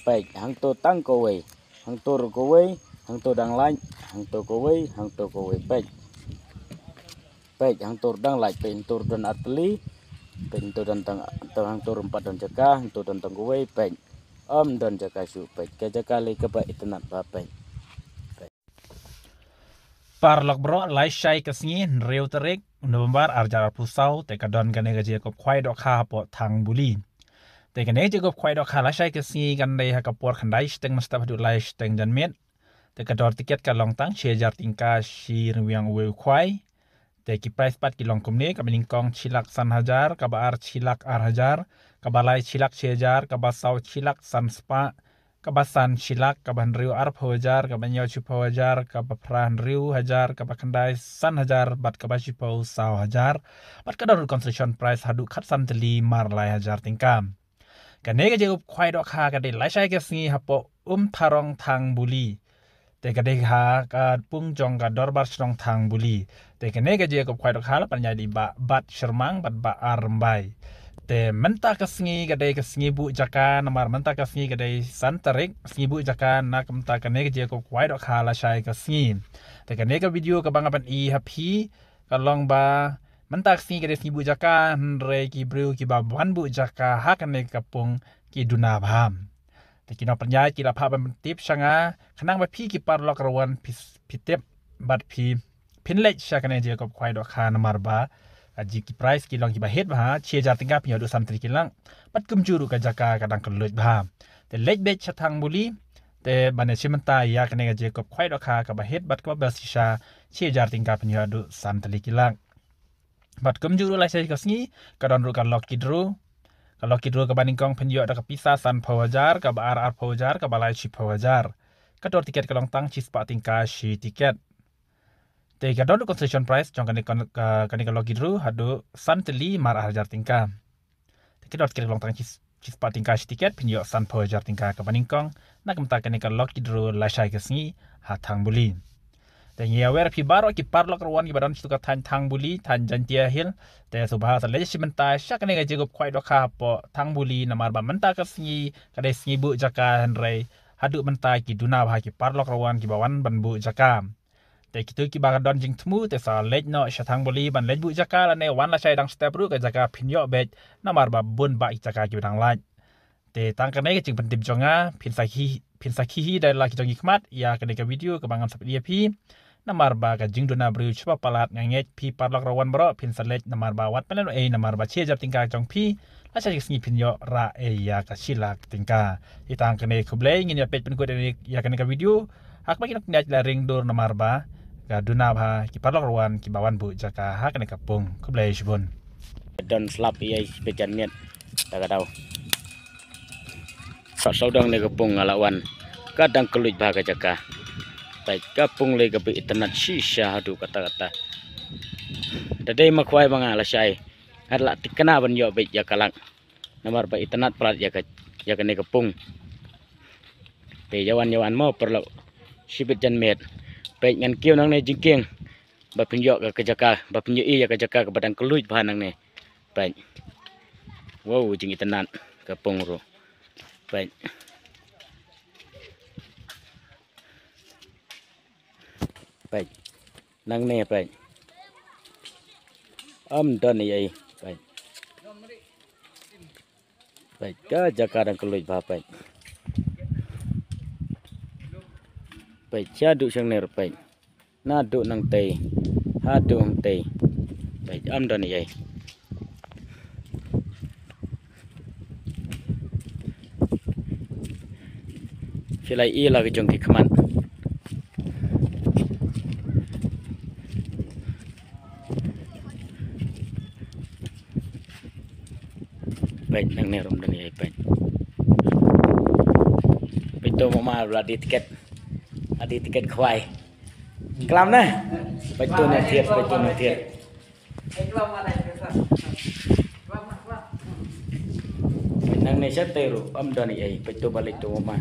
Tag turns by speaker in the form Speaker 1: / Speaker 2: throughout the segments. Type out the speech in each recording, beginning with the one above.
Speaker 1: baik hang to tang kowe hang to kowe hang to dang lai hang to kowe baik hang to dang lai pen to dan atli pen to dan tang hang to empat dan jaka hang to dan tang kowe baik dan jaka su baik ke jaka le ke baik tenat ba baik
Speaker 2: Parlak bro lai shai kesngi reu terik November arjar pusau te kadon kane gaje ko kwai dok kha po thang buli te kane je ko kwai dok kha la shai kesngi kan dei ha kapor khandai steng masta du lai steng jan met te kador tiket ka long tang che jar tingka shi riang we kwai te ki price pat ki long kumne ka bening kong chilak san hajar ka bar chilak ar hajar ka balai chilak che jar ka basau chilak san spa kabasan silak kaban riu arp hajar kaban yau chupo hajar kabapran riu hajar kabakandai san hajar bat kabashipo saw hajar bat kadar construction price hadu khat san teli mar lai hajar tingkam kanega je up khwai dok kha ka de lai sai ke singi hapo tharong thang buli te ka de ha ka pung jong ka dorbar strong thang buli te kanega je up khwai dok kha la panya di ba bat shermang bat ba armbai te menta kesengi gadai kesengi bu jaka namar menta kesengi gadai santarik kesengi bu jaka nak menta kene je ko kwai dok khala shai kesengi te kene ka video ka bangapan I happy kalong ba menta kesengi gadai kesengi bu jaka re ki bru ki ba wan bu jaka ha kene kapung ki duna bham te kino panyai ki la pha ban tip sanga khanang ba phi ki par lok rawan pitep bat phi pinlech sha kene je ko kwai dok kha namar ba jiki price kilong ki bahet bah chia jar tingkap nya du santri kilang pat kum juru ka jaka kadang kelut bah te lej bet chatang buli te bane simenta ya kene ga jacob khwai dokha ka bahet bat ka basisha chia jar tingkap nya du santri kilang bat kum juru lai sai kasngi kadon ru ka lok kidru ka baning kong penyo da ka pisa san phawajar ka ba ar phawajar ka balai chi phawajar ka dor tiket kalong tang chi spa tingka shi tiket te ka don concession price jong kani ka logi dru hadu santeli mar hajar tingka te ka dot kiri long tang chis pating ka tiket pinyo san po hajar tingka ka baningkong nak mta kani ka logi dru la shai kesngi hatang buli te ngia wer pi baro ki parlok rawan ki badan stuka thang buli than jantia hil te subha sa le simenta sha kani ga jigup khwai dokha po thang buli namar ba menta kesngi ka de sngi bu jaka hanrei hadu menta ki duna bha ki parlok rawan ki bawan ban bu jaka te kitu ki baga don jing tmu te sa lej no shatang boli ban lej bu jaka la ne wan la chai dang step ru ka jaka pinyo bet namar ba bun ba jaka ki dang laj te tang ka ne jing pentim jonga pin sakhi hi dai la ki jong ikmat ya ka ne ka video ka bangan sap dia pi namar ba ka jing duna bru chpa palat nganget pi parlok rawan bro pin sa lej namar ba wat palen namar ba che jap tingka jong pi la chai sngi pinyo ra ya ka silak tingka itang ka ne khublei ngin ya pet pen ko ya ka ne ka video hak ba ki nak la ring dor namar ba ka duna bha ki parlok rawan ki bawan bu jaka ha kene kapung ku blai shibun
Speaker 1: dan slap ai bejan net daga daw sa saudang ne kapung ngalawan kadang keluj bha ka jaka baik kapung le ka bi internet shisha hadu kata-kata dadai makwai banga la syai hadla tikana ban yo be jakalang namar ba internet plat ya ka ne kapung pe yawan mo perlo shibit jan met baik ngan kieu nang ne jingking ba pinyo ka jaka ba pinyo I ya ka jaka ka badang keluj bahan nang ne baik wow jing itenan ka pongro baik nang ne baik don ai baik ka jaka dang keluj ba baik chadu sang ner pai na du nang tei ha du nang tei pai don ai silai I la ki jong ki khaman pai nang ner don ai pai to ma la di tiket adi tiket khwai kelam nah betul nak thiet nang ne sateru don ai betul balik to ma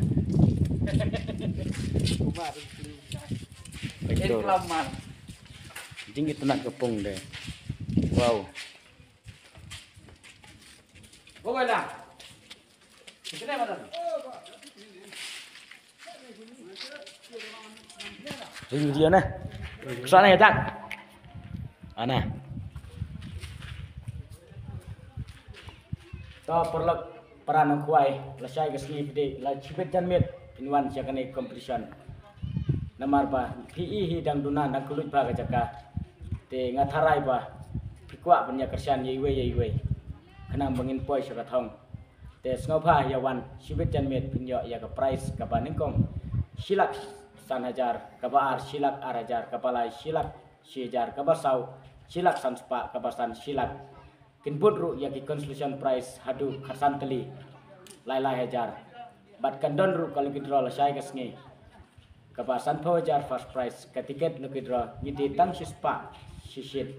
Speaker 1: betul jing itu nak kepung deh wow
Speaker 3: Boleh lah. Kita mana?
Speaker 1: review dia nah. Soalnya ya tak. Ana. To perlak peran kuai la sai ke sni pide la chibet jan met inwan jakane competition. Namar ba PE hidang dunan dan kulut ba jaka. Te ngatharai ba pikwa punya kersian yewe. Kena bangin poi syakathong. Te sngopa yawan chibet jan met pinyo ya ka price ka baningkong. Silak 3,000 kabar silak 4,000 kapalai silak 6,000 kabar sau silak sanspa kabasan silak kinput ru ya ki consolation prize hadu kharsan teli lai hajar bat kandon ru kalau kidro la sai kasngi kabasan phajar first prize ka tiket lu kidro ngiti tang sispa sisit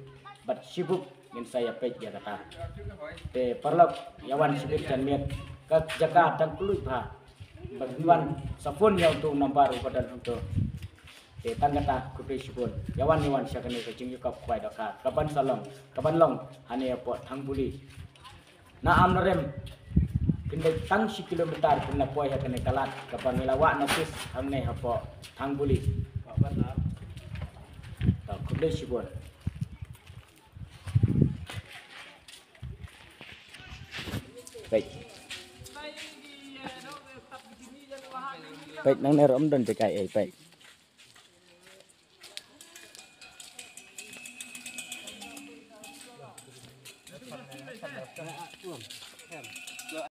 Speaker 1: bat sibuk ngin saya pej ya kata te perlok yawan sibuk dan miet ka jaka dan kulut ba bagwan sapun ya untuk nambar upadan untuk te tangata kupi sipun yawan syakane ke jing yukap kwai doka kapan long hane po thangbuli na amrem kinde tang si kilometer kena poi hakane kalat kapan melawak notis hamne hapo thangbuli ta kupi sipun baik nang nerom dan cekai baik